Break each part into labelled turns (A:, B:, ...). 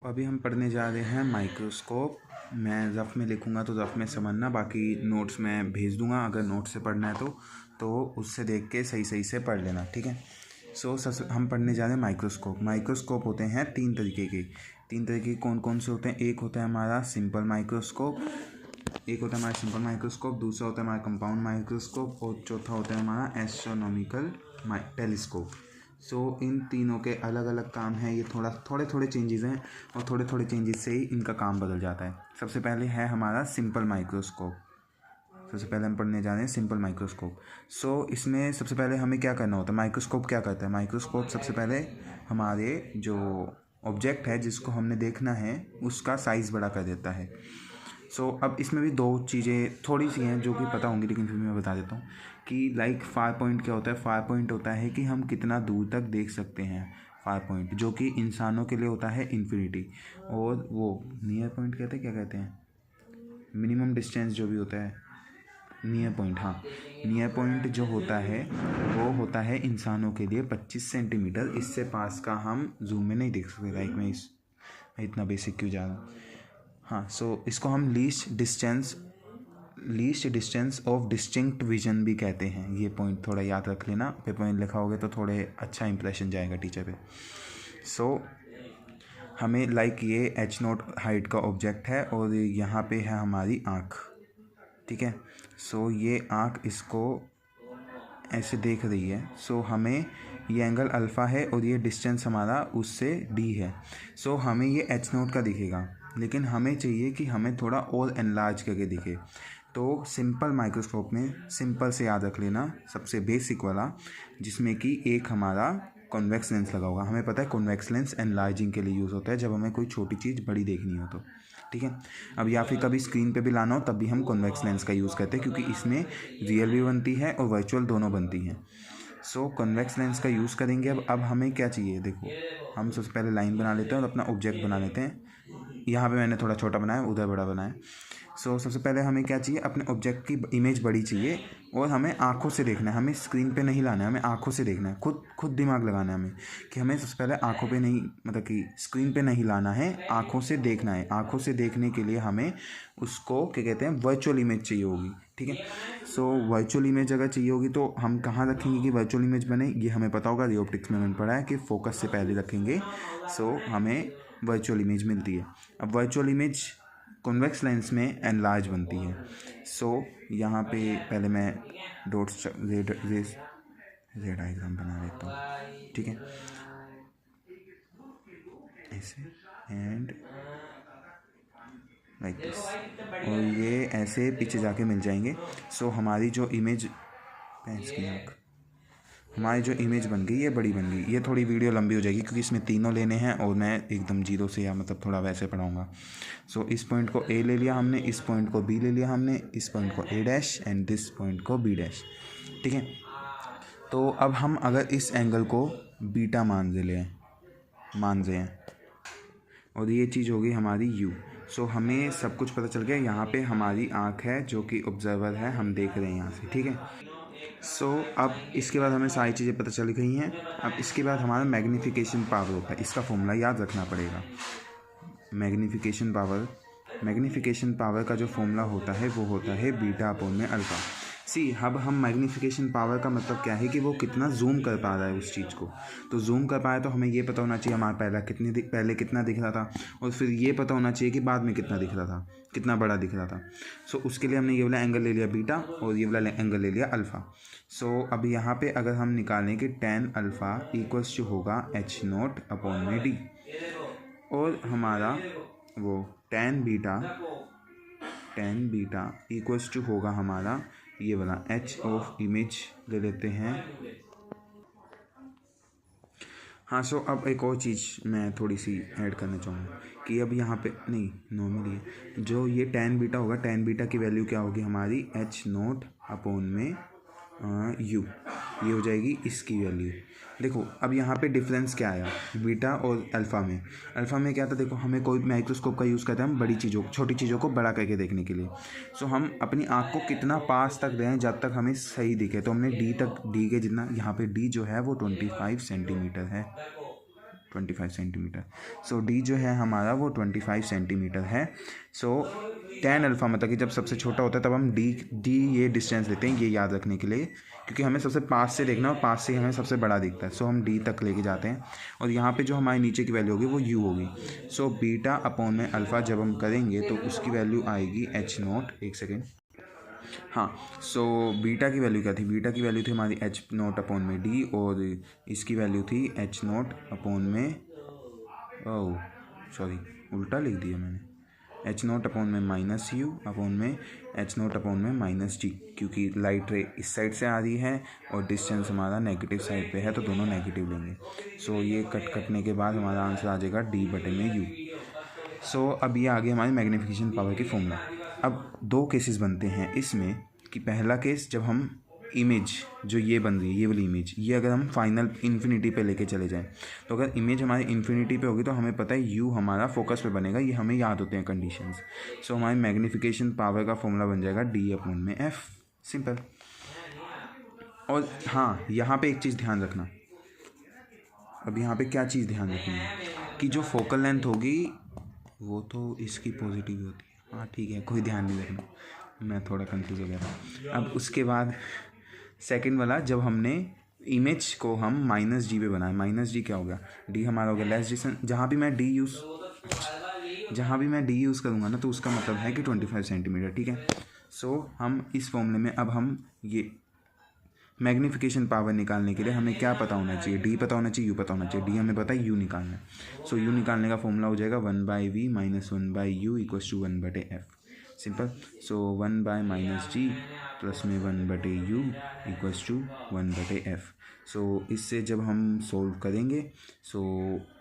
A: अभी हम पढ़ने जा रहे हैं माइक्रोस्कोप। मैं रफ़ में लिखूंगा तो रफ़ में समझना, बाकी नोट्स मैं भेज दूंगा। अगर नोट्स से पढ़ना है तो उससे देख के सही सही से पढ़ लेना, ठीक है। सबसे हम पढ़ने जा रहे हैं माइक्रोस्कोप। माइक्रोस्कोप होते हैं तीन तरीके के। कौन कौन से होते हैं? एक होता है हमारा सिंपल माइक्रोस्कोप, दूसरा होता है हमारा कंपाउंड माइक्रोस्कोप और चौथा होता है हमारा एस्ट्रोनॉमिकल टेलीस्कोप। इन तीनों के अलग अलग काम हैं। ये थोड़े थोड़े चेंजेस हैं और थोड़े थोड़े चेंजेस से ही इनका काम बदल जाता है। सबसे पहले है हमारा सिंपल माइक्रोस्कोप। सबसे पहले हम पढ़ने जा रहे हैं सिंपल माइक्रोस्कोप। इसमें सबसे पहले हमें क्या करना होता है? माइक्रोस्कोप क्या करता है? माइक्रोस्कोप सबसे पहले हमारे जो ऑब्जेक्ट है जिसको हमने देखना है उसका साइज़ बड़ा कर देता है। अब इसमें भी दो चीज़ें थोड़ी सी हैं जो कि पता होंगी, लेकिन फिर मैं बता देता हूँ कि फार पॉइंट क्या होता है। फार पॉइंट होता है कि हम कितना दूर तक देख सकते हैं। फार पॉइंट जो कि इंसानों के लिए होता है इन्फिनिटी, और वो नियर पॉइंट कहते हैं, क्या कहते हैं, मिनिमम डिस्टेंस जो भी होता है, नियर पॉइंट। हाँ, नियर पॉइंट जो होता है वो होता है इंसानों के लिए 25 सेंटीमीटर। इससे पास का हम जूम में नहीं देख सकते। मैं इतना बेसिक क्यों जा रहा हूँ। हाँ, इसको हम least distance of distinct vision भी कहते हैं। ये पॉइंट थोड़ा याद रख लेना, पेपर में लिखा होगा तो थोड़े अच्छा इंप्रेशन जाएगा टीचर पे। हमें ये h0 हाइट का ऑब्जेक्ट है और यहाँ पे है हमारी आँख, ठीक है। ये आँख इसको ऐसे देख रही है। हमें ये एंगल अल्फ़ा है और ये डिस्टेंस हमारा उससे d है। हमें ये h0 का दिखेगा, लेकिन हमें चाहिए कि हमें थोड़ा और एनलार्ज करके दिखे। तो सिंपल माइक्रोस्कोप में सिंपल से याद रख लेना, सबसे बेसिक वाला, जिसमें कि एक हमारा कॉन्वेक्स लेंस लगा होगा। हमें पता है कॉन्वेक्स लेंस एनलार्जिंग के लिए यूज़ होता है, जब हमें कोई छोटी चीज़ बड़ी देखनी हो तो, ठीक है। अब या फिर कभी स्क्रीन पे भी लाना हो तब भी हम कॉन्वेक्स लेंस का यूज़ करते हैं, क्योंकि इसमें रियल भी बनती है और वर्चुअल दोनों बनती हैं। कॉन्वेक्स लेंस का यूज़ करेंगे। अब हमें क्या चाहिए? देखो, हम सबसे पहले लाइन बना लेते हैं और अपना ऑब्जेक्ट बना लेते हैं। यहाँ पे मैंने थोड़ा छोटा बनाया, उधर बड़ा बनाया। सबसे पहले हमें क्या चाहिए? अपने ऑब्जेक्ट की इमेज बड़ी चाहिए और हमें आँखों से देखना है। हमें स्क्रीन पे नहीं लाना है, हमें आँखों से देखना है। खुद दिमाग लगाना है हमें कि हमें सबसे पहले आँखों पे नहीं, मतलब कि स्क्रीन पे नहीं लाना है, आँखों से देखना है। आँखों से देखने के लिए हमें उसको क्या कहते हैं, वर्चुअल इमेज चाहिए होगी, ठीक है। वर्चुअल इमेज अगर चाहिए होगी तो हम कहाँ रखेंगे कि वर्चुअल इमेज बने? ये हमें पता होगा, रियोप्टिक्स में मैंने पढ़ा है कि फोकस से पहले रखेंगे। हमें वर्चुअल इमेज मिलती है। अब वर्चुअल इमेज कॉन्वेक्स लेंस में एनलार्ज बनती है। यहाँ पे पहले मैं डॉट्स रेड डायग्राम बना लेता हूँ, ठीक है, ऐसे एंड लाइक दिस, और ये ऐसे पीछे जाके मिल जाएंगे। हमारी जो इमेज, भैंस की आँख, हमारी जो इमेज बन गई ये बड़ी बन गई। ये थोड़ी वीडियो लंबी हो जाएगी क्योंकि इसमें तीनों लेने हैं और मैं एकदम जीरो से या मतलब थोड़ा वैसे पढ़ाऊँगा। इस पॉइंट को ए ले लिया हमने, इस पॉइंट को बी ले लिया हमने, इस पॉइंट को ए डैश एंड दिस पॉइंट को बी डैश, ठीक है। तो अब हम अगर इस एंगल को बीटा मान रहे हैं और ये चीज़ होगी हमारी यू। हमें सब कुछ पता चल गया। यहाँ पे हमारी आँख है जो कि ऑब्जर्वर है, हम देख रहे हैं यहाँ से, ठीक है। अब इसके बाद हमें सारी चीज़ें पता चल गई हैं। अब इसके बाद हमारा मैग्नीफिकेशन पावर होता है, इसका फॉर्मूला याद रखना पड़ेगा। मैग्नीफिकेशन पावर का जो फॉर्मूला होता है वो होता है बीटा अपॉन में अल्फ़ा। अब हम मैग्नीफिकेशन पावर का मतलब क्या है कि वो कितना जूम कर पा रहा है उस चीज़ को। तो जूम कर पाया तो हमें ये पता होना चाहिए हमारा पहले कितना दिख रहा था, और फिर ये पता होना चाहिए कि बाद में कितना दिख रहा था, कितना बड़ा दिख रहा था। उसके लिए हमने ये वाला एंगल ले लिया बीटा और ये वाला एंगल ले लिया अल्फ़ा। अब यहाँ पे अगर हम निकालें कि tan अल्फ़ा इक्वल्स टू होगा h0 अपॉन में d, और हमारा वो tan बीटा इक्वल्स टू होगा हमारा ये वाला h ऑफ इमेज ले लेते हैं। हाँ, अब एक और चीज़ मैं थोड़ी सी ऐड करना चाहूँगा कि अब यहाँ पे नहीं, नॉर्मली है जो ये tan बीटा होगा, tan बीटा की वैल्यू क्या होगी हमारी h0 अपॉन में u, ये हो जाएगी इसकी वैल्यू। देखो अब यहाँ पे डिफरेंस क्या आया बीटा और अल्फ़ा में क्या था? देखो, हमें कोई माइक्रोस्कोप का यूज़ करते हैं हम बड़ी चीज़ों, छोटी चीज़ों को बड़ा करके देखने के लिए। हम अपनी आँख को कितना पास तक दें जब तक हमें सही दिखे। तो हमने डी के जितना, यहाँ पे डी जो है वो 25 सेंटीमीटर है, 25 सेंटीमीटर। सो डी जो है हमारा वो 25 सेंटीमीटर है। सो tan अल्फ़ा मतलब कि जब सबसे छोटा होता है तब हम डी ये डिस्टेंस लेते हैं, ये याद रखने के लिए, क्योंकि हमें सबसे पास से देखना और पास से हमें सबसे बड़ा दिखता है। सो हम डी तक लेके जाते हैं और यहाँ पे जो हमारे नीचे की वैल्यू होगी वो यू होगी। सो बीटा अपॉन में अल्फ़ा जब हम करेंगे तो उसकी वैल्यू आएगी एच नोट, एक सेकेंड, हाँ। सो बीटा की वैल्यू क्या थी? बीटा की वैल्यू थी हमारी एच नोट अपॉन में डी और इसकी वैल्यू थी एच नोट अपॉन में, ओह सॉरी उल्टा लिख दिया मैंने, एच नोट अपॉन में माइनस यू अपॉन में एच नोट अपॉन में माइनस जी, क्योंकि लाइट रे इस साइड से आ रही है और डिस्टेंस हमारा नेगेटिव साइड पे है तो दोनों नेगेटिव लेंगे। सो ये कटने के बाद हमारा आंसर आ जाएगा डी बटे में यू। सो अब ये आगे हमारी मैग्नीफिकेशन पावर की फॉर्मूला। अब दो केसेस बनते हैं इसमें कि पहला केस जब हम इमेज जो ये बन रही है, ये वाली इमेज, ये अगर हम फाइनल इन्फिनिटी पे लेके चले जाएं, तो अगर इमेज हमारी इन्फिनिटी पे होगी तो हमें पता है यू हमारा फोकस पे बनेगा, ये हमें याद होते हैं कंडीशंस। सो हमारी मैग्नीफिकेशन पावर का फॉर्मूला बन जाएगा डी अपॉन में एफ, सिंपल। और हाँ, यहाँ पे एक चीज़ ध्यान रखना, अब यहाँ पे क्या चीज़ ध्यान रखनी है कि जो फोकल लेंथ होगी वो तो इसकी पॉजिटिव होती है, हाँ ठीक है, कोई ध्यान नहीं रखना, मैं थोड़ा कंफ्यूज हो गया था। अब उसके बाद सेकंड वाला, जब हमने इमेज को हम माइनस जी पे बनाए, माइनस जी क्या होगा, डी हमारा हो गया लेस डिस्टेंस, जहाँ भी मैं डी यूज़ करूँगा ना तो उसका मतलब है कि 25 सेंटीमीटर, ठीक है। सो हम इस फॉर्मूले में अब हम ये मैग्नीफिकेशन पावर निकालने के लिए हमें क्या पता होना चाहिए, डी पता होना चाहिए, यू पता होना चाहिए। डी हमें पता है, यू निकालना है। सो यू निकालने का फॉर्मूला हो जाएगा 1/v minus 1/u equals to 1/f, simple. So 1/-g plus में 1/u इक्वल्स टू 1/f। सो इससे जब हम सोल्व करेंगे सो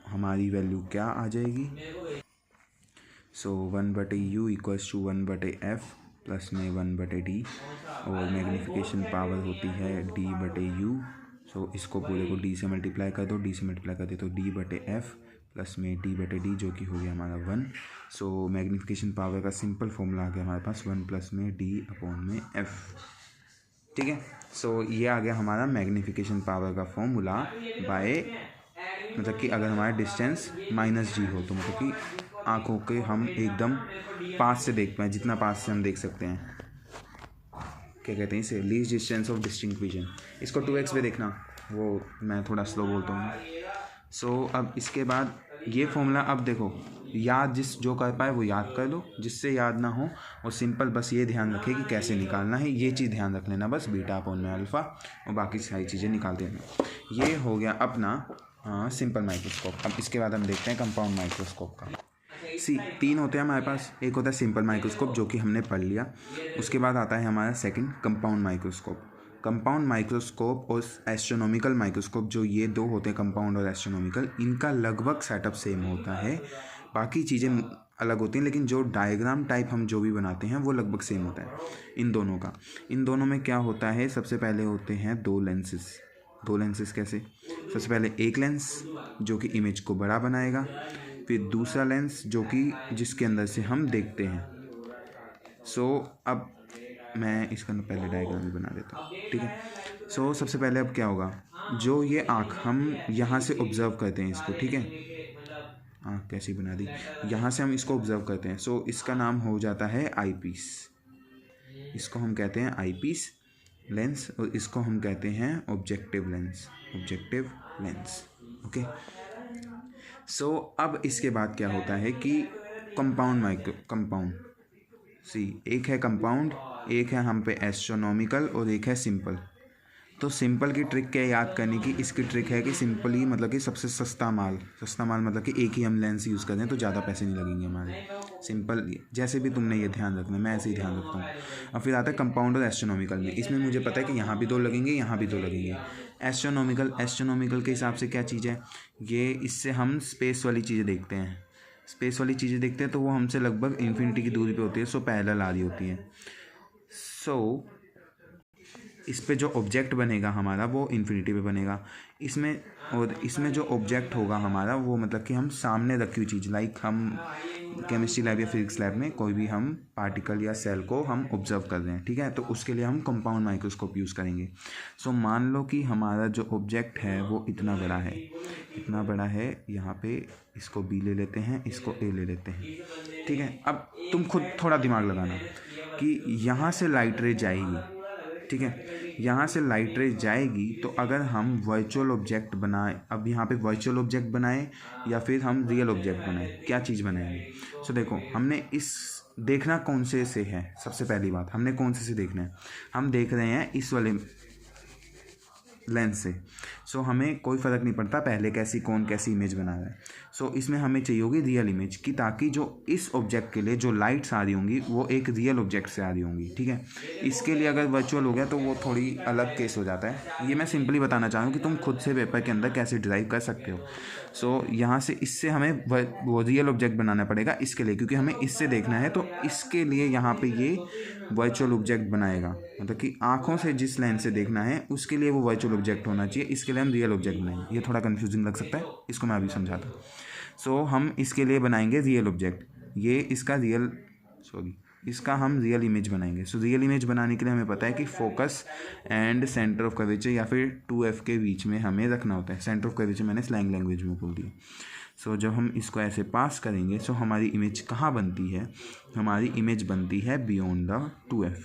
A: हमारी वैल्यू क्या आ जाएगी, सो 1/u equals to 1/f plus में 1/d और मैग्नीफिकेशन पावर होती है d/u। सो इसको पूरे को d से मल्टीप्लाई कर दो, d से मल्टीप्लाई कर दे तो d/f प्लस में d/d जो कि हो गया हमारा 1। सो मैग्नीफिकेशन पावर का सिंपल फॉर्मूला आ गया हमारे पास 1 प्लस में d अपॉन में f, ठीक है। सो ये आ गया हमारा मैग्नीफिकेशन पावर का फॉर्मूला बाय, मतलब कि अगर हमारा डिस्टेंस माइनस जी हो तो मतलब कि आँखों के हम एकदम पास से देख पाएँ, जितना पास से हम देख सकते हैं, क्या कहते हैं इसे, least distance of distinct vision. इसको 2x पे देखना, वो मैं थोड़ा स्लो बोलता हूँ। सो अब इसके बाद ये फॉर्मूला, अब देखो याद जो कर पाए वो याद कर लो, जिससे याद ना हो वो सिंपल बस ये ध्यान रखे कि कैसे निकालना है, ये चीज़ ध्यान रख लेना बस, बीटा अपॉन में अल्फ़ा, और बाकी सारी चीज़ें निकाल देना। ये हो गया अपना सिंपल माइक्रोस्कोप। अब इसके बाद हम देखते हैं कंपाउंड माइक्रोस्कोप का। तीन होते हैं हमारे पास, एक होता है सिंपल माइक्रोस्कोप जो कि हमने पढ़ लिया, उसके बाद आता है हमारा second compound microscope. Compound microscope और एस्ट्रोनॉमिकल माइक्रोस्कोप, जो ये दो होते हैं कंपाउंड और एस्ट्रोनॉमिकल, इनका लगभग सेटअप सेम होता है, बाकी चीज़ें अलग होती हैं, लेकिन जो डायग्राम टाइप हम जो भी बनाते हैं वो लगभग सेम होता है इन दोनों का। इन दोनों में क्या होता है, सबसे पहले होते हैं दो लेंसेज कैसे, सबसे पहले एक लेंस जो कि इमेज को बड़ा बनाएगा, फिर दूसरा लेंस जो कि जिसके अंदर से हम देखते हैं। सो अब मैं इसका पहले डायग्राम भी बना देता हूँ, ठीक है। सो सबसे पहले अब क्या होगा, जो ये आँख हम यहाँ से ऑब्ज़र्व करते हैं इसको, ठीक है, आँख कैसी बना दी, यहाँ से हम इसको ऑब्ज़र्व करते हैं। सो इसका नाम हो जाता है आई पीस, इसको हम कहते हैं आई पीस लेंस, और इसको हम कहते हैं ऑब्जेक्टिव लेंस, ओके। सो अब इसके बाद क्या होता है कि कंपाउंड एक है कंपाउंड, एक है हम पे एस्ट्रोनॉमिकल और एक है सिंपल। तो सिंपल की ट्रिक क्या याद करने की, इसकी ट्रिक है कि सिंपल ही मतलब कि सबसे सस्ता माल मतलब कि एक ही हम लेंस यूज़ कर दें तो ज़्यादा पैसे नहीं लगेंगे हमारे। सिंपल जैसे भी तुमने ये ध्यान रखना, मैं ऐसे ही ध्यान रखता हूँ। और फिर आता है कंपाउंड और एस्ट्रोनॉमिकल में, इसमें मुझे पता है कि यहाँ भी दो लगेंगे, यहाँ भी दो लगेंगे। एस्ट्रोनॉमिकल के हिसाब से क्या चीज़ है ये, इससे हम स्पेस वाली चीज़ें देखते हैं, तो वो हमसे लगभग इन्फिनिटी की दूरी पे होती है, सो पैरेलल आ रही होती है। सो इस पे जो ऑब्जेक्ट बनेगा हमारा वो इन्फिनिटी पे बनेगा। इसमें और इसमें जो ऑब्जेक्ट होगा हमारा वो मतलब कि हम सामने रखी हुई चीज़, लाइक हम केमिस्ट्री लैब या फिजिक्स लैब में कोई भी हम पार्टिकल या सेल को हम ऑब्जर्व कर रहे हैं, ठीक है, तो उसके लिए हम कंपाउंड माइक्रोस्कोप यूज़ करेंगे। सो मान लो कि हमारा जो ऑब्जेक्ट है वो इतना बड़ा है, इतना बड़ा है। यहाँ पे इसको बी ले लेते हैं, इसको ए ले लेते हैं, ठीक है। अब तुम खुद थोड़ा दिमाग लगाना कि यहाँ से लाइट रे जाएगी, ठीक है, यहाँ से लाइट रे जाएगी, तो अगर हम वर्चुअल ऑब्जेक्ट बनाए, अब यहाँ पे वर्चुअल ऑब्जेक्ट बनाए या फिर हम रियल ऑब्जेक्ट बनाए, क्या चीज़ बनाएंगे? सो देखो, हमने इस देखना कौन से से है, सबसे पहली बात हमने कौन से देखना है, हम देख रहे हैं इस वाले लेंस से। सो हमें कोई फ़र्क नहीं पड़ता पहले कौन कैसी इमेज बना रहा है। सो इसमें हमें चाहिए होगी रियल इमेज की, ताकि जो इस ऑब्जेक्ट के लिए जो लाइट्स आ रही होंगी वो एक रियल ऑब्जेक्ट से आ रही होंगी, ठीक है। इसके लिए अगर वर्चुअल हो गया तो वो थोड़ी अलग केस हो जाता है। ये मैं सिंपली बताना चाह रहा हूँ कि तुम खुद से पेपर के अंदर कैसे ड्राइव कर सकते हो। सो यहाँ से इससे हमें वो रियल ऑब्जेक्ट बनाना पड़ेगा इसके लिए, क्योंकि हमें इससे देखना है, तो इसके लिए यहाँ पे ये वर्चुअल ऑब्जेक्ट बनाएगा, मतलब कि आँखों से जिस लेंस से देखना है उसके लिए वो वर्चुअल ऑब्जेक्ट होना चाहिए, इसके लिए हम रियल ऑब्जेक्ट बनाएंगे। ये थोड़ा कन्फ्यूजिंग लग सकता है, इसको मैं अभी समझाता हूँ। सो हम इसके लिए बनाएंगे रियल ऑब्जेक्ट, ये इसका हम रियल इमेज बनाएंगे। सो रियल इमेज बनाने के लिए हमें पता है कि focus and centre of curvature या फिर 2F के बीच में हमें रखना होता है। सेंटर ऑफ कर्वेचर मैंने स्लैंग लैंग्वेज में बोल दिया। सो जब हम इसको ऐसे पास करेंगे, सो हमारी इमेज कहाँ बनती है? हमारी इमेज बनती है बियॉन्ड द 2F।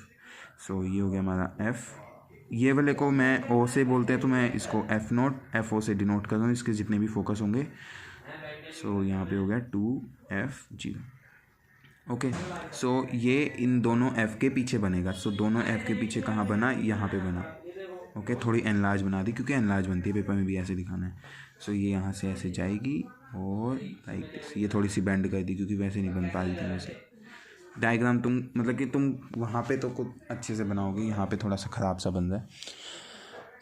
A: सो ये हो गया हमारा F। ये वाले को मैं O से बोलते हैं, तो मैं इसको FO से डिनोट कर रहा हूँ, इसके जितने भी फोकस होंगे। सो यहाँ पे हो गया 2F0। ओके, सो ये इन दोनों F के पीछे बनेगा। सो दोनों F के पीछे कहाँ बना? यहाँ पे बना। ओके, थोड़ी एनलार्ज बना दी, क्योंकि एनलार्ज बनती है, पेपर में भी ऐसे दिखाना है। सो ये यहाँ से ऐसे जाएगी और लाइक दिस। ये थोड़ी सी बेंड कर दी क्योंकि वैसे नहीं बन पा रही थी वैसे। डायग्राम तुम मतलब कि तुम वहाँ पे तो कुछ अच्छे से बनाओगे, यहाँ पे थोड़ा सा ख़राब सा बन रहा है।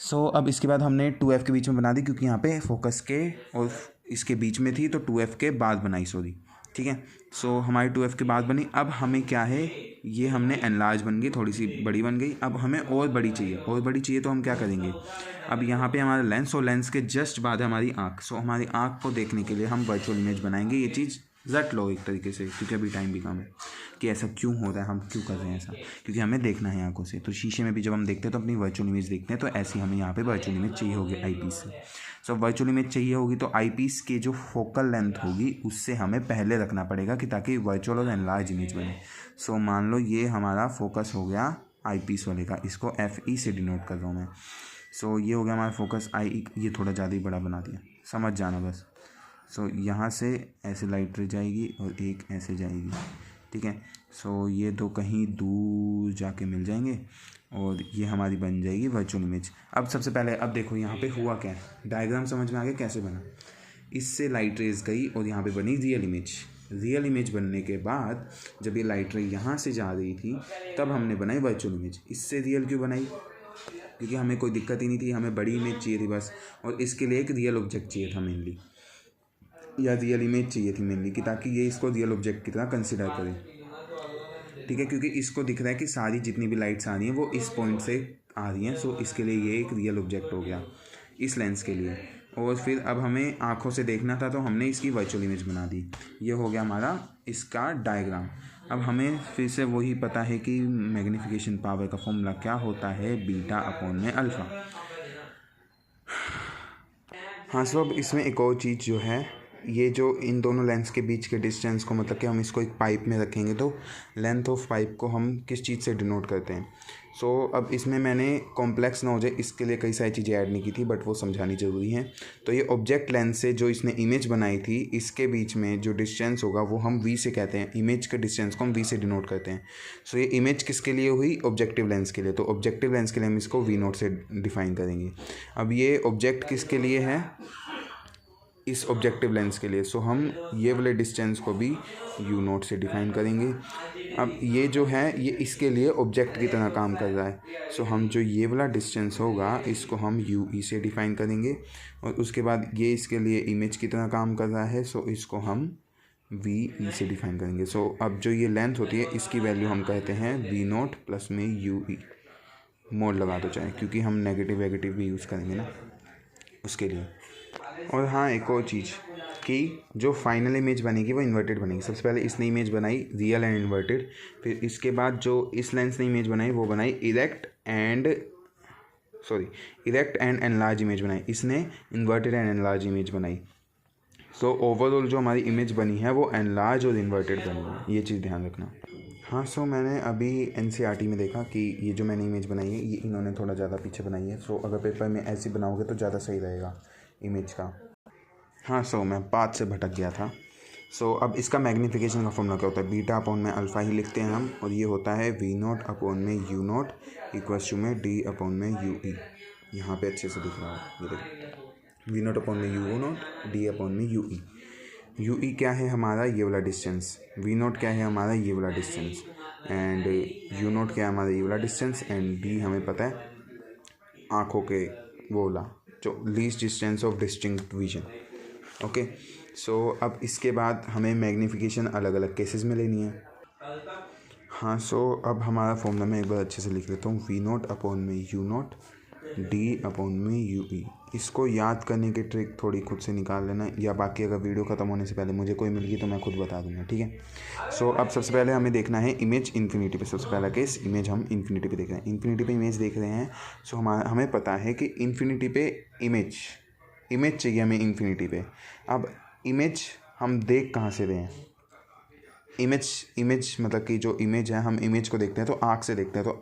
A: सो अब इसके बाद हमने 2F के बीच में बना दी, क्योंकि यहाँ पे फोकस के और इसके बीच में थी, तो 2F के बाद बनाई, सॉरी, ठीक है। सो हमारी 2F के बाद बनी। अब हमें क्या है, ये हमने एनलार्ज बन गई, थोड़ी सी बड़ी बन गई। अब हमें और बड़ी चाहिए, तो हम क्या करेंगे? अब यहाँ पे हमारा लेंस, और लेंस के जस्ट बाद है हमारी आँख। सो हमारी आँख को देखने के लिए हम वर्चुअल इमेज बनाएंगे। ये चीज़ रट लो एक तरीके से, क्योंकि अभी टाइम भी कम है, कि ऐसा क्यों हो रहा है, हम क्यों कर रहे हैं ऐसा, क्योंकि हमें देखना है आँखों से। तो शीशे में भी जब हम देखते हैं तो अपनी वर्चुअल इमेज देखते हैं, तो ऐसी हमें यहाँ पे वर्चुअल इमेज चाहिए होगी आईपीस से। सो वर्चुअल इमेज चाहिए होगी तो आईपीस की जो फोकल लेंथ होगी उससे हमें पहले रखना पड़ेगा, कि ताकि वर्चुअल और एनलार्ज इमेज बने। सो मान लो ये हमारा फोकस हो गया आईपीस वाले का, इसको FE से डिनोट कर रहा हूँ मैं। सो ये हो गया हमारा फोकस आई। ये थोड़ा ज़्यादा ही बड़ा बना दिया, समझ जाना बस। सो यहाँ से ऐसे लाइट रे जाएगी और एक ऐसे जाएगी, ठीक है। सो ये दो कहीं दूर जाके मिल जाएंगे और ये हमारी बन जाएगी वर्चुअल इमेज। अब सबसे पहले अब देखो यहाँ पे हुआ क्या है, डायग्राम समझ में आ गया कैसे बना। इससे लाइट रेज गई और यहाँ पे बनी रियल इमेज। रियल इमेज बनने के बाद जब ये लाइट रे यहाँ से जा रही थी तब हमने बनाई वर्चुअल इमेज। इससे रियल क्यों बनाई? क्योंकि हमें कोई दिक्कत ही नहीं थी, हमें बड़ी इमेज चाहिए थी बस, और इसके लिए एक रियल ऑब्जेक्ट चाहिए था मेनली, या रियल इमेज चाहिए थी मेनली, कि ताकि ये इसको रियल ऑब्जेक्ट की तरह कंसिडर करें, ठीक है। क्योंकि इसको दिख रहा है कि सारी जितनी भी लाइट्स आ रही हैं वो इस पॉइंट से आ रही हैं। सो इसके लिए ये एक रियल ऑब्जेक्ट हो गया इस लेंस के लिए। और फिर अब हमें आँखों से देखना था, तो हमने इसकी वर्चुअल इमेज बना दी। ये हो गया हमारा इसका डायग्राम। अब हमें फिर से वही पता है कि मैग्नीफिकेशन पावर का फॉर्मूला क्या होता है, β/α। हाँ, सो अब इसमें एक और चीज़ जो है, ये जो इन दोनों लेंस के बीच के डिस्टेंस को, मतलब कि हम इसको एक पाइप में रखेंगे, तो लेंथ ऑफ पाइप को हम किस चीज़ से डिनोट करते हैं। सो अब इसमें मैंने कॉम्प्लेक्स ना हो जाए इसके लिए कई सारी चीज़ें ऐड नहीं की थी, बट वो समझानी ज़रूरी है। तो ये ऑब्जेक्ट लेंस से जो इसने इमेज बनाई थी, इसके बीच में जो डिस्टेंस होगा वो हम V से कहते हैं। इमेज के डिस्टेंस को हम V से डिनोट करते हैं। सो ये इमेज किसके लिए हुई? ऑब्जेक्टिव लेंस के लिए। तो ऑब्जेक्टिव लेंस के लिए हम इसको V0 से डिफाइन करेंगे। अब ये ऑब्जेक्ट किसके लिए है? इस ऑब्जेक्टिव लेंस के लिए। सो हम ये वाले डिस्टेंस को भी U0 से डिफाइन करेंगे। अब ये जो है ये इसके लिए ऑब्जेक्ट की तरह काम कर रहा है। सो हम जो ये वाला डिस्टेंस होगा इसको हम UE से डिफाइन करेंगे, और उसके बाद ये इसके लिए इमेज की तरह काम कर रहा है। सो इसको हम VE से डिफाइन करेंगे। सो अब जो ये लेंथ होती है इसकी वैल्यू हम कहते हैं V0 प्लस में UE। मोड लगा दो चाहे, क्योंकि हम नेगेटिव वेगेटिव भी यूज़ करेंगे ना। उसके लिए। और हाँ, एक और चीज़ कि जो फाइनल इमेज बनेगी वो इन्वर्टेड बनेगी। सबसे पहले इसने इमेज बनाई रियल एंड इन्वर्टेड, फिर इसके बाद जो इस लेंस ने इमेज बनाई वो बनाई इरेक्ट एंड एनलार्ज इमेज बनाई, इसने इन्वर्टेड एंड एनलार्ज इमेज बनाई। सो ओवरऑल जो हमारी इमेज बनी है वो एनलार्ज और इन्वर्टेड बनी है, ये चीज़ ध्यान रखना। हाँ, सो मैंने अभी NCERT में देखा कि ये जो मैंने इमेज बनाई है ये इन्होंने थोड़ा ज़्यादा पीछे बनाई है। सो अगर पेपर में ऐसी बनाओगे तो ज़्यादा सही रहेगा इमेज का। हाँ, सो मैं बात से भटक गया था। सो अब इसका मैग्नीफिकेशन का फॉर्मूला क्या होता है? बीटा अपॉन में अल्फ़ा ही लिखते हैं हम, और ये होता है V0 अपॉन में U0 इक्वल्स टू में D अपॉन में UE। यहाँ पे अच्छे से दिख रहा है, ये देखो V0 अपॉन में U0 D अपॉन में UE। UE क्या है हमारा? ये वाला डिस्टेंस। V0 क्या है हमारा? ये वाला डिस्टेंस। एंड U0 क्या है हमारा? ये वाला डिस्टेंस। एंड D हमें पता है आँखों के वो वाला जो least distance of distinct vision. Okay, so अब इसके बाद हमें मैग्नीफिकेशन अलग अलग केसेस में लेनी है। हाँ, सो अब हमारा फॉर्मूला मैं एक बार अच्छे से लिख लेता हूँ। V0 अपॉन में U0 D अपॉन में UE। इसको याद करने की ट्रिक थोड़ी खुद से निकाल लेना, या बाकी अगर वीडियो ख़त्म होने से पहले मुझे कोई मिल गई तो मैं खुद बता दूंगा, ठीक है। सो अब सबसे पहले हमें देखना है इमेज इन्फिनिटी पे। सबसे पहला केस, इमेज हम इन्फिनिटी पे देख रहे हैं। इन्फिनिटी पे इमेज देख रहे हैं। सो हमें पता है कि इन्फिनिटी पे इमेज चाहिए हमें इन्फिनिटी पे। अब इमेज हम देख कहाँ से रहे हैं? इमेज मतलब कि जो इमेज है, हम इमेज को देखते हैं तो आँख से देखते हैं। तो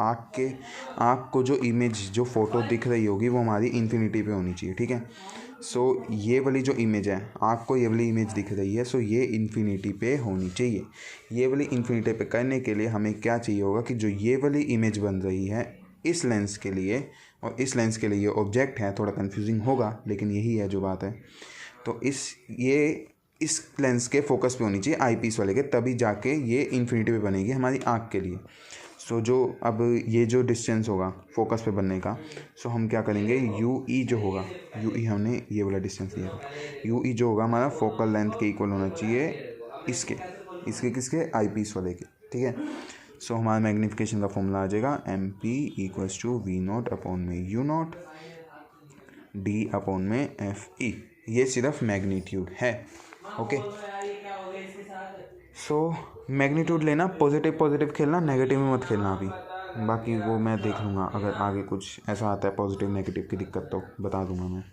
A: आँख को जो इमेज जो फ़ोटो दिख रही होगी वो हमारी इन्फिनिटी पे होनी चाहिए, ठीक है। सो ये वाली जो इमेज है, आँख को ये वाली इमेज दिख रही है, सो ये इन्फिनिटी पे होनी चाहिए। ये वाली इन्फिनिटी पे करने के लिए हमें क्या चाहिए होगा कि जो ये वाली इमेज बन रही है इस लेंस के लिए, और इस लेंस के लिए ये ऑब्जेक्ट है, थोड़ा कन्फ्यूजिंग होगा लेकिन यही है जो बात है। तो इस लेंस के फोकस पे होनी चाहिए, आई पीस वाले के, तभी जाके ये इन्फिनिटी पे बनेगी हमारी आँख के लिए। सो जो अब ये जो डिस्टेंस होगा फोकस पे बनने का, सो हम क्या करेंगे, UE जो होगा, UE हमने ये वाला डिस्टेंस लिया था, UE जो होगा हमारा फोकल लेंथ के इक्वल होना चाहिए इसके किसके? आई पीस वाले के, ठीक है। सो हमारा मैग्नीफिकेशन का फॉर्मूला आ जाएगा MP equals to V0 upon में U0 D अपॉन में FE। ये सिर्फ मैग्नीट्यूड है, ओके। सो मैग्नीट्यूड लेना, पॉजिटिव खेलना, नेगेटिव में मत खेलना अभी, बाकी वो मैं देख लूँगा। अगर आगे कुछ ऐसा आता है पॉजिटिव नेगेटिव की दिक्कत तो बता दूँगा मैं।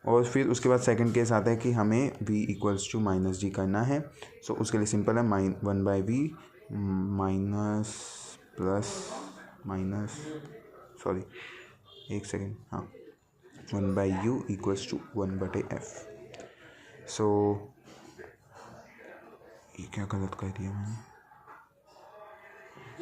A: और फिर उसके बाद सेकंड केस आता है कि हमें V इक्वल्स टू -G करना है। सो उसके लिए सिंपल है, 1/V माइनस प्लस माइनस एक सेकेंड, हाँ, 1/U इक्वल्स टू 1/F। सो ये क्या गलत कर दिया मैंने?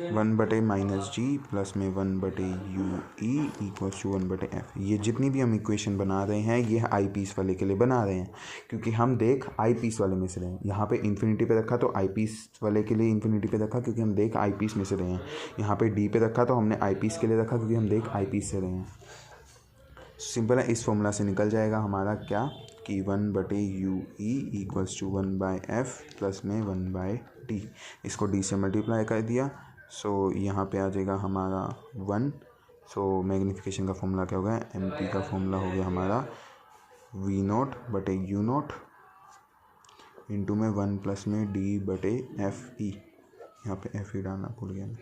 A: 1/-G प्लस में 1/UE इक्वल्स टू 1/F। ये जितनी भी हम इक्वेशन बना रहे हैं ये आई पीस वाले के लिए बना रहे हैं, क्योंकि हम देख आई पीस वाले में से रहे हैं। यहाँ पे इन्फिनिटी पे रखा तो आई पीस वाले के लिए इन्फिनिटी पे रखा क्योंकि हम देख आई पीस में से रहे हैं। यहाँ पे D पे रखा तो हमने आई पीस के लिए रखा क्योंकि हम देख आई पीस से रहे हैं। सिंपल है, इस फॉर्मूला से निकल जाएगा हमारा क्या कि 1/UE equals to 1/F plus में 1/D। इसको D से मल्टीप्लाई कर दिया, सो यहाँ पे आ जाएगा हमारा 1। सो मैग्नीफिकेशन का फॉर्मूला क्या होगा? MP का फॉर्मूला हो गया हमारा V0/U0 इंटू में 1 प्लस में D/FE। यहाँ पे FE डालना भूल गया मैं।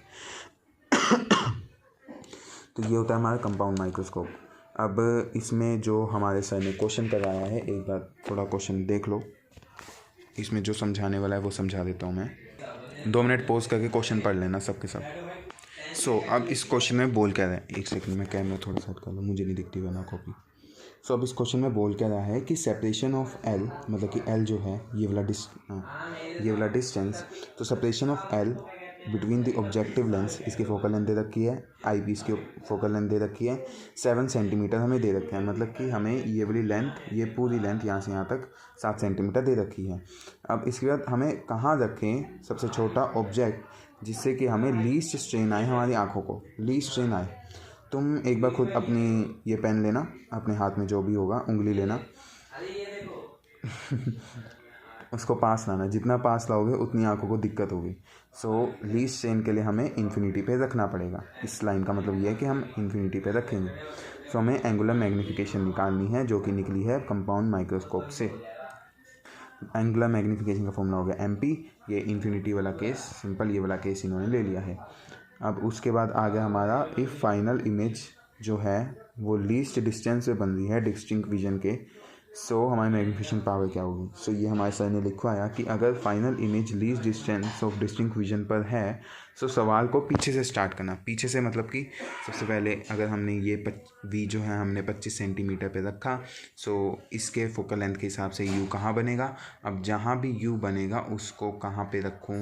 A: तो ये होता है हमारा कंपाउंड माइक्रोस्कोप। अब इसमें जो हमारे सर ने क्वेश्चन कराया है, एक बार थोड़ा क्वेश्चन देख लो। इसमें जो समझाने वाला है वो समझा देता हूँ मैं। 2 मिनट पॉज करके क्वेश्चन पढ़ लेना सबके सब। सो अब इस क्वेश्चन में बोल क्या रहा है, एक सेकंड में कैमरा थोड़ा सेट कर लो, मुझे नहीं दिखती वरना कॉपी। सो अब इस क्वेश्चन में बोल क्या रहा है कि सेपरेशन ऑफ L, मतलब कि L जो है ये वाला डिस्टेंस, तो separation of L between the objective lens, इसकी फोकल लेंथ दे रखी है, आई पीस की फोकल लेंथ दे रखी है 7 सेंटीमीटर हमें दे रखे हैं। मतलब कि हमें ये वाली लेंथ, ये पूरी लेंथ यहाँ से यहाँ तक 7 सेंटीमीटर दे रखी है। अब इसके बाद हमें कहाँ रखें सबसे छोटा ऑब्जेक्ट जिससे कि हमें लीस्ट स्ट्रेन आए, हमारी आँखों को लीस्ट स्ट्रेन आए। तुम एक बार खुद अपनी ये पेन लेना, अपने हाथ में जो भी होगा उंगली लेना उसको पास लाना, जितना पास लाओगे उतनी आंखों को दिक्कत होगी। सो लीस्ट स्ट्रेन के लिए हमें इन्फिनिटी पे रखना पड़ेगा। इस लाइन का मतलब ये है कि हम इन्फिनिटी पे रखेंगे। सो हमें एंगुलर मैग्नीफिकेशन निकालनी है जो कि निकली है कंपाउंड माइक्रोस्कोप से। एंगुलर मैग्नीफिकेशन का फॉर्मूला हो गया MP, ये इन्फिनिटी वाला केस सिंपल, ये वाला केस इन्होंने ले लिया है। अब उसके बाद आ गया हमारा इफ़ फाइनल इमेज जो है वो लीस्ट डिस्टेंस पे बन रही है डिस्टिंक्ट विजन के, सो हमारी मैग्नीफिकेशन पावर क्या होगी। सो ये हमारे सर ने लिखवाया कि अगर final image least distance of distinct vision पर है, सो सवाल को पीछे से स्टार्ट करना। पीछे से मतलब कि सबसे पहले अगर हमने ये V जो है हमने 25 सेंटीमीटर पे रखा, सो इसके फोकल लेंथ के हिसाब से U कहाँ बनेगा। अब जहाँ भी U बनेगा उसको कहाँ पे रखूँ,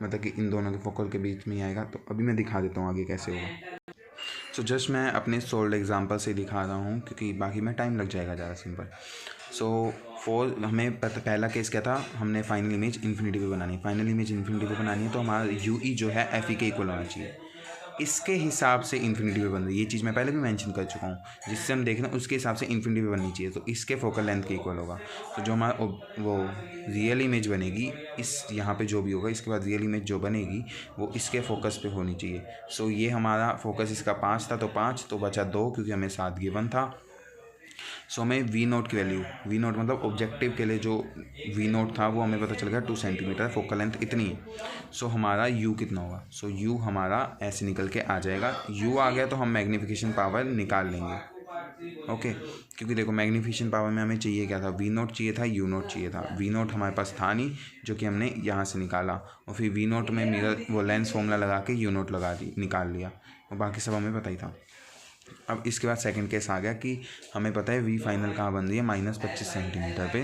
A: मतलब कि इन दोनों के फोकल के बीच में ही आएगा। तो अभी मैं दिखा देता हूँ आगे कैसे होगा। सो जस्ट मैं अपने सोल्ड एग्जांपल से दिखा रहा हूँ क्योंकि बाकी में टाइम लग जाएगा ज़्यादा सिंपल। सो हमें पहला केस क्या था, हमने फाइनल इमेज इन्फिनिटी पे बनानी है। फाइनल इमेज इन्फिनिटी पे बनानी है तो हमारा UE जो है FE के इक्वल होना चाहिए। इसके हिसाब से इन्फिनिटी पे बन रही है, ये चीज़ मैं पहले भी मेंशन कर चुका हूँ, जिससे हम देख रहे हैं उसके हिसाब से इन्फिनिटी पे बननी चाहिए। तो इसके फोकल लेंथ के इक्वल होगा। तो जो हमारा वो रियल इमेज बनेगी इस यहाँ पे जो भी होगा, इसके बाद रियल इमेज जो बनेगी वो इसके फोकस पे होनी चाहिए। सो ये हमारा फोकस इसका 5 था, तो 5 तो बचा 2 क्योंकि हमें 7 गिवन था। सो हमें V0 की वैल्यू, V0 मतलब ऑब्जेक्टिव के लिए जो V0 था वो हमें पता चल गया 2 सेंटीमीटर, फोकल लेंथ इतनी है। सो हमारा U कितना होगा। सो U हमारा ऐसे निकल के आ जाएगा। U आ गया तो हम मैग्नीफिकेशन पावर निकाल लेंगे। ओके, क्योंकि देखो मैग्नीफिकेशन पावर में हमें चाहिए क्या था, V0 चाहिए था, U0 चाहिए था। V0 हमारे पास था नहीं जो कि हमने यहाँ से निकाला, और फिर V0 में मिरर वो लेंस फॉर्मूला लगा के U0 निकाल लिया, और बाकी सब हमें पता ही था। अब इसके बाद सेकंड केस आ गया कि हमें पता है V फाइनल कहाँ बन रही है, -25 सेंटीमीटर पे,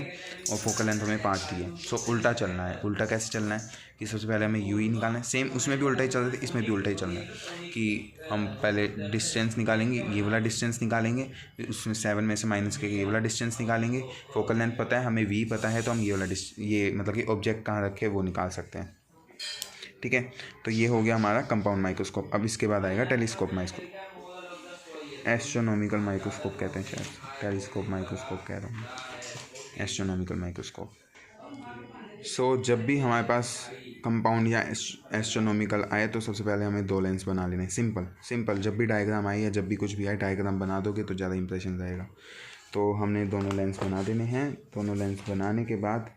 A: और फोकल लेंथ हमें 5 दी है। सो उल्टा चलना है। उल्टा कैसे चलना है कि सबसे पहले हमें UE निकालना है। सेम उसमें भी उल्टा ही चल रहे थे, इसमें भी उल्टा ही चलना है कि हम पहले डिस्टेंस निकालेंगे, ये वाला डिस्टेंस निकालेंगे, उसमें 7 में से माइनस करके ये वाला डिस्टेंस निकालेंगे। फोकल लेंथ पता है हमें, V पता है, तो हम ये वाला ये मतलब कि ऑब्जेक्ट कहाँ रखे वो निकाल सकते हैं। ठीक है, तो ये हो गया हमारा कंपाउंड माइक्रोस्कोप। अब इसके बाद आएगा टेलीस्कोप माइक्रोस्कोप, एस्ट्रोनॉमिकल माइक्रोस्कोप कहते हैं शायद, टेलीस्कोप माइक्रोस्कोप कह रहा हूँ, एस्ट्रोनॉमिकल माइक्रोस्कोप। सो जब भी हमारे पास कंपाउंड या एस्ट्रोनॉमिकल आए तो सबसे पहले हमें 2 लेंस बना लेने हैं। सिंपल जब भी डायग्राम आए या जब भी कुछ भी आए डायग्राम बना दोगे तो ज़्यादा इंप्रेशन रहेगा। तो हमने दोनों लेंस बना देने हैं। दोनों लेंस बनाने के बाद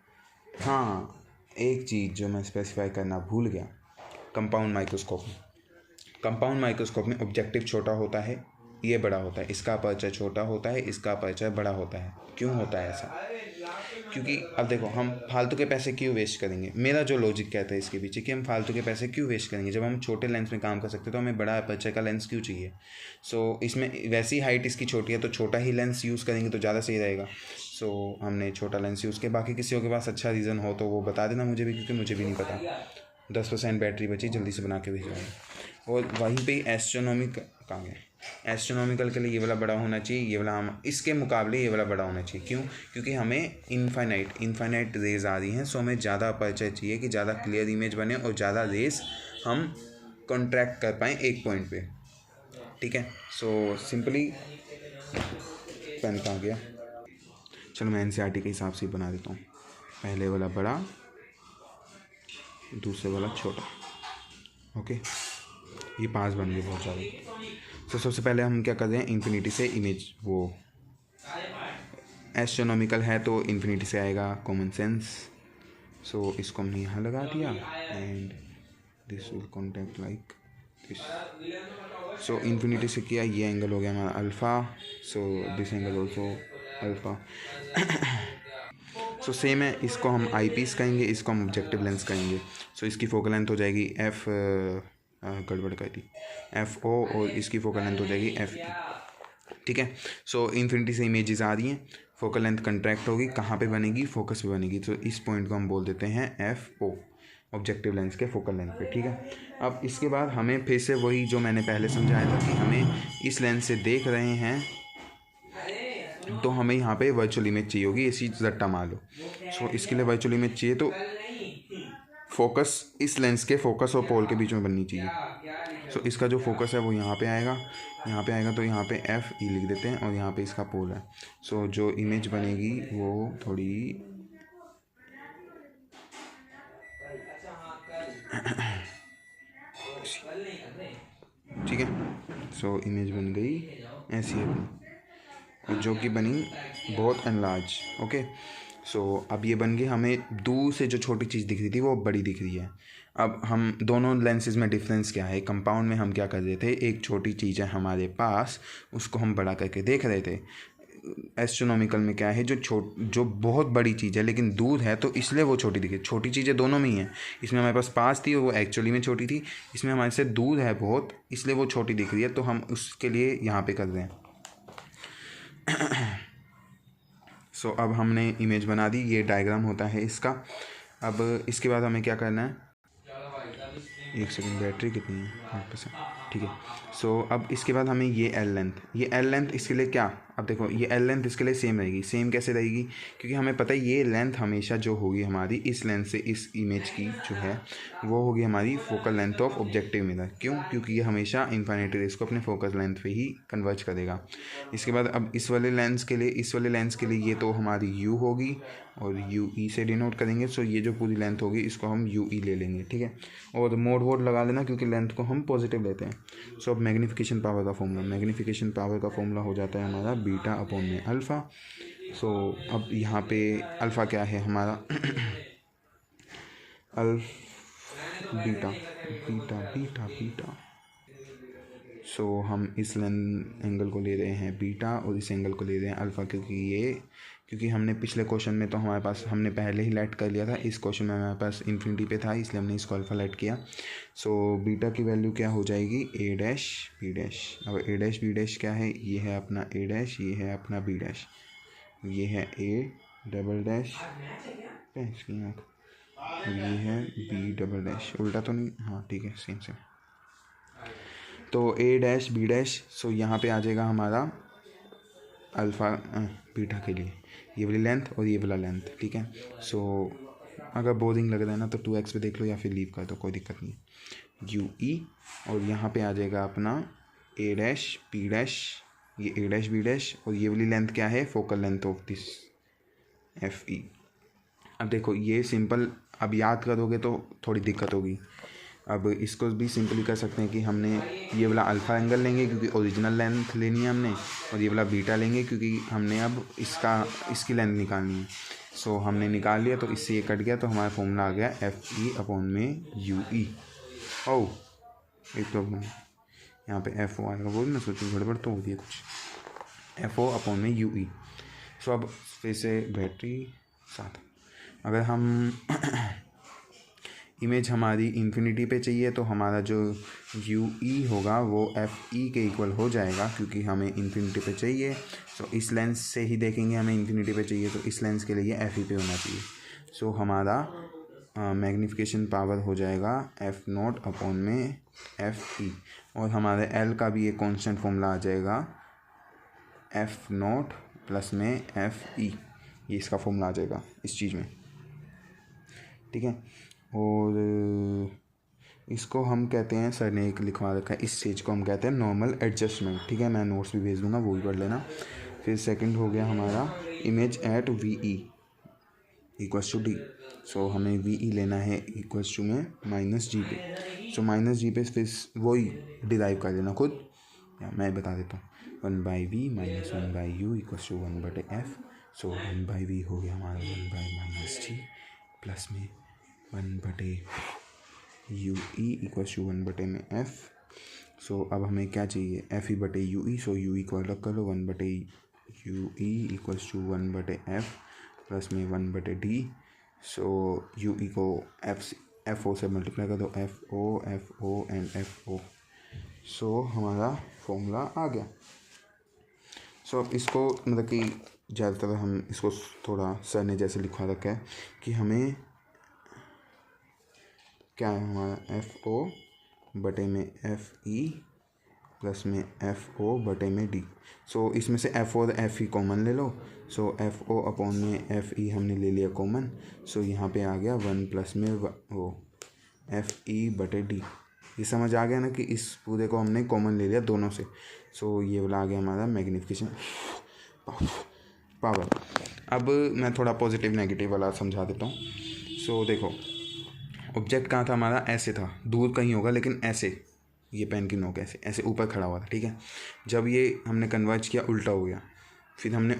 A: हाँ, एक चीज़ जो मैं स्पेसिफाई करना भूल गया, कंपाउंड माइक्रोस्कोप में ऑब्जेक्टिव छोटा होता है, ये बड़ा होता है, इसका अपर्चर छोटा होता है, इसका अपर्चर बड़ा होता है। क्यों होता है ऐसा? क्योंकि अब देखो हम फालतू के पैसे क्यों वेस्ट करेंगे, मेरा जो लॉजिक कहता है इसके पीछे कि हम फालतू के पैसे क्यों वेस्ट करेंगे जब हम छोटे लेंस में काम कर सकते हैं, तो हमें बड़ा अपर्चर का लेंस क्यों चाहिए। सो इसमें वैसी हाइट इसकी छोटी है तो छोटा ही लेंस यूज़ करेंगे तो ज़्यादा सही रहेगा। सो हमने छोटा लेंस यूज़ किया। बाकी किसी के पास अच्छा रीज़न हो तो वो बता देना मुझे भी, क्योंकि मुझे भी नहीं पता। 10% बैटरी बची, जल्दी से बना के भेजूँगा। और वहीं पे कहाँ गया, एस्ट्रोनॉमिकल के लिए ये वाला बड़ा होना चाहिए, ये वाला हम इसके मुकाबले ये वाला बड़ा होना चाहिए। क्यों? क्योंकि हमें इनफाइनाइट रेज आ रही हैं। सो हमें ज़्यादा अपर्चर चाहिए कि ज़्यादा क्लियर इमेज बने और ज़्यादा रेज हम कॉन्ट्रैक्ट कर पाएँ एक पॉइंट पे। ठीक है, सो सिंपली पेन कहाँ गया, चलो मैं NCERT के हिसाब से ही बना देता हूँ। पहले वाला बड़ा, दूसरे वाला छोटा। ओके, ये 5 बन गए बहुत ज़्यादा। तो सबसे पहले हम क्या कर रहे हैं, इन्फिनिटी से इमेज, वो एस्ट्रोनॉमिकल है तो इन्फिनिटी से आएगा, कॉमन सेंस। सो इसको हमने यहाँ लगा दिया and this will contact like this. So infinity से किया, ये एंगल हो गया हमारा alpha, so this angle also alpha. So same है, इसको हम आई पीस कहेंगे, इसको हम ऑब्जेक्टिव लेंस कहेंगे। सो इसकी फोकल लेंथ हो जाएगी गड़बड़ कर दी, FO, और इसकी फोकल लेंथ हो जाएगी FE। ठीक है, सो इन्फिनिटी से इमेजेस आ रही हैं, फोकल लेंथ कंट्रैक्ट होगी, कहाँ पे बनेगी, फोकस पे बनेगी। तो इस पॉइंट को हम बोल देते हैं FO, ऑब्जेक्टिव लेंस के फोकल लेंथ पे। ठीक है, अब इसके बाद हमें फिर से वही जो मैंने पहले समझाया था कि हमें इस लेंस से देख रहे हैं तो हमें यहाँ पे वर्चुअल इमेज चाहिए होगी, ऐसी रट्टा मार लो। सो इसके लिए वर्चुअल इमेज चाहिए तो फोकस इस लेंस के फोकस और पोल के बीच में बननी चाहिए। सो इसका जो फोकस है वो यहाँ पे आएगा, तो यहाँ पे FE लिख देते हैं और यहाँ पे इसका पोल है। सो जो इमेज बनेगी वो थोड़ी ठीक है, सो इमेज बन गई ऐसी अपनी। जो कि बनी बहुत एनलार्ज। ओके, सो अब ये बन गई, हमें दूर से जो छोटी चीज़ दिख रही थी वो बड़ी दिख रही है। अब हम दोनों लेंसेज में डिफरेंस क्या है, कंपाउंड में हम क्या कर रहे थे, एक छोटी चीज़ है हमारे पास, उसको हम बड़ा करके देख रहे थे। एस्ट्रोनॉमिकल में क्या है, जो बहुत बड़ी चीज़ है लेकिन दूर है तो इसलिए वो छोटी दिखे। छोटी चीज़ें दोनों में ही हैं, इसमें हमारे पास पास थी और वो एक्चुअली में छोटी थी, इसमें हमारे से दूर है बहुत इसलिए वो छोटी दिख रही है, तो हम उसके लिए यहाँ पे कर रहे हैं। सो अब हमने इमेज बना दी, ये डायग्राम होता है इसका। अब इसके बाद हमें क्या करना है, एक सेकंड, बैटरी कितनी है, 8%, ठीक है। सो अब इसके बाद हमें ये एल लेंथ इसके लिए क्या, अब देखो ये एल लेंथ इसके लिए सेम रहेगी। सेम कैसे रहेगी, क्योंकि हमें पता है ये लेंथ हमेशा जो होगी हमारी इस लेंथ से इस इमेज की जो है वो होगी हमारी focal length of objective mirror. क्यों, क्योंकि ये हमेशा इन्फिनिटी रेज को अपने फोकस लेंथ पे ही कन्वर्ज करेगा। इसके बाद अब इस वाले लेंस के लिए ये तो हमारी यू होगी और यू ई से डिनोट करेंगे। सो ये जो पूरी लेंथ होगी इसको हम यू ई ले लेंगे, ठीक है। और मोड वोड लगा लेना क्योंकि लेंथ को हम पॉजिटिव लेते हैं। सो अब मैग्नीफिकेशन पावर का फॉर्मूला हो जाता है हमारा बीटा अपॉन में अल्फ़ा। सो अब यहाँ पे अल्फ़ा क्या है हमारा बीटा बीटा बीटा बीटा। सो हम इस एंगल को ले रहे हैं बीटा और इस एंगल को ले रहे हैं अल्फ़ा, क्योंकि हमने पिछले क्वेश्चन में तो हमारे पास हमने पहले ही लेट कर लिया था, इस क्वेश्चन में हमारे पास इन्फिनिटी पे था इसलिए हमने इसको अल्फ़ा लेट किया। सो बीटा की वैल्यू क्या हो जाएगी, ए डैश बी डैश। अब ए डैश बी डैश क्या है, ये है अपना ए डैश, ये है अपना बी डैश, ये है ए डबल डैश इसकी आँख, ये है बी डबल डैश। उल्टा तो नहीं, हाँ ठीक है, सेम। तो ए डैश बी डैश, सो यहाँ पे आ जाएगा हमारा अल्फ़ा बीटा के लिए ये वाली लेंथ और ये वाला लेंथ, ठीक है। सो अगर बोरिंग लग रहा है ना तो 2x पे देख लो या फिर लीव कर दो, कोई दिक्कत नहीं है। यू ई और यहाँ पे आ जाएगा अपना ए डैश बी डैश, ये ए डैश बी डैश और ये वाली लेंथ क्या है, focal length of this F E. अब देखो ये सिंपल, अब याद करोगे तो थोड़ी दिक्कत होगी। अब इसको भी सिंपली कर सकते हैं कि हमने ये वाला अल्फ़ा एंगल लेंगे क्योंकि ओरिजिनल लेंथ लेनी है हमने, और ये वाला बीटा लेंगे क्योंकि हमने अब इसकी लेंथ निकालनी है। सो हमने निकाल लिया तो इससे ये कट गया, तो हमारा फॉर्मूला आ गया एफ ई अपॉन में यू ई। ओ एक प्रॉब्लम यहाँ पे एफ ओ आएगा, वो भी मैं सोचूँ गड़बड़ तो होती है कुछ, एफ ओ अपॉन में यू ई। सो अब फिर से बैटरी साथ, अगर हम इमेज हमारी इन्फिनिटी पे चाहिए तो हमारा जो यू ई होगा वो एफ ई के इक्वल हो जाएगा, क्योंकि हमें इन्फिनिटी पे चाहिए। सो इस लेंस से ही देखेंगे, हमें इन्फिनिटी पे चाहिए तो इस लेंस के लिए एफ ई पे होना चाहिए। सो हमारा मैग्नीफिकेशन पावर हो जाएगा एफ नॉट अपॉन में एफ ई, और हमारे एल का भी एक कांस्टेंट फॉर्मूला आ जाएगा एफ नॉट प्लस में एफ ई, ये इसका फॉर्मूला आ जाएगा इस चीज़ में, ठीक है। और इसको हम कहते हैं, सर ने एक लिखवा रखा है, इस चीज़ को हम कहते हैं नॉर्मल एडजस्टमेंट, ठीक है। मैं नोट्स भी भेज दूँगा, वो भी पढ़ लेना। फिर सेकंड हो गया हमारा image at V E equals to D. So हमें वी ई लेना है इक्वल्स टू में माइनस जी पे। सो माइनस जी पे फिर वही डिराइव कर लेना खुद, या मैं बता देता हूँ। 1/v minus 1/u equals to 1/f। So 1/v हो गया हमारा 1/-g प्लस में 1/u ई इक्वल्स टू 1 में f। सो अब हमें क्या चाहिए, एफ ई बटे यू ई। सो यू ई को अलग कर लो, 1/u ई इक्वल्स टू 1/f प्लस में 1/d। सो यू ई को एफ ओ से मल्टीप्लाई कर दो, F O and F O. So हमारा फॉर्मूला आ गया। सो अब इसको मतलब कि ज़्यादातर हम इसको थोड़ा सर ने जैसे लिखवा रखा है कि हमें क्या है, हमारा एफ ओ बटे में एफ ई प्लस में एफ ओ बटे में डी। सो इसमें से एफ ओ और एफ ई कॉमन ले लो। सो एफ ओ अपॉन में एफ ई हमने ले लिया कॉमन। सो यहाँ पे आ गया 1 प्लस में वो एफ ई बटे डी। ये समझ आ गया ना कि इस पूरे को हमने कॉमन ले लिया दोनों से। सो ये वाला आ गया हमारा मैग्नीफिकेशन पावर। अब मैं थोड़ा पॉजिटिव नेगेटिव वाला समझा देता हूँ। सो देखो, ऑब्जेक्ट कहाँ था हमारा, ऐसे था, दूर कहीं होगा लेकिन ऐसे, ये पेन की नोक ऐसे ऊपर खड़ा हुआ था, ठीक है। जब ये हमने कन्वर्ज किया उल्टा हो गया, फिर हमने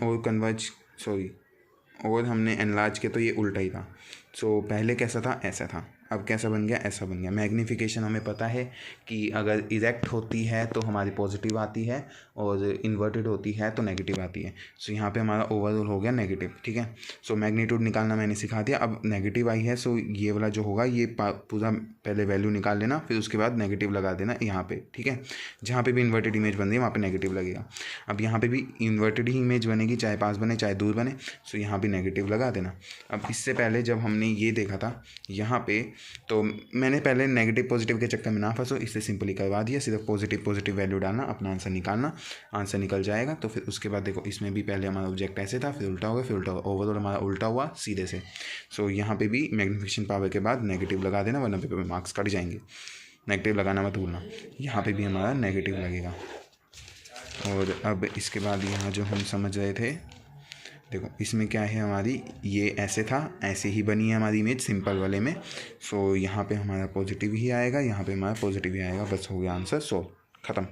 A: और हमने एनलार्ज किया तो ये उल्टा ही था। सो पहले कैसा था, ऐसा था, अब कैसा बन गया, ऐसा बन गया। मैग्नीफिकेशन हमें पता है कि अगर इरेक्ट होती है तो हमारी पॉजिटिव आती है और इन्वर्टेड होती है तो नेगेटिव आती है। सो यहाँ पे हमारा ओवरऑल हो गया नेगेटिव, ठीक है। सो मैग्नीट्यूड निकालना मैंने सिखा दिया। अब नेगेटिव आई है, सो ये वाला जो होगा ये पूरा पहले वैल्यू निकाल लेना, फिर उसके बाद नेगेटिव लगा देना यहाँ पे, ठीक है। जहाँ पे भी इन्वर्टेड इमेज बन रही है वहाँ पे नेगेटिव लगेगा। अब यहाँ पे भी इन्वर्टेड ही इमेज बनेगी, चाहे पास बने चाहे दूर बने, सो यहाँ भी नेगेटिव लगा देना। अब इससे पहले जब हमने ये देखा था यहाँ पे, तो मैंने पहले नेगेटिव पॉजिटिव के चक्कर में ना फंसो, इससे सिंपली करवा दिया, सिर्फ पॉजिटिव वैल्यू डालना, अपना आंसर निकालना, आंसर निकल जाएगा। तो फिर उसके बाद देखो इसमें भी पहले हमारा ऑब्जेक्ट ऐसे था, फिर उल्टा हो गया, फिर उल्टा हुआ, ओवरऑल हमारा उल्टा हुआ सीधे से। सो यहाँ पे भी मैग्नीफिकेशन पावर के बाद नेगेटिव लगा देना, वरना पेपर में मार्क्स कट जाएंगे। नेगेटिव लगाना मत भूलना। यहाँ पे भी हमारा नेगेटिव लगेगा। और अब इसके बाद यहाँ जो हम समझ रहे थे, देखो इसमें क्या है हमारी, ये ऐसे था, ऐसे ही बनी है हमारी इमेज सिंपल वाले में। सो यहाँ पे हमारा पॉजिटिव ही आएगा, यहाँ पे हमारा पॉजिटिव ही आएगा, बस हो गया आंसर, सो ख़त्म।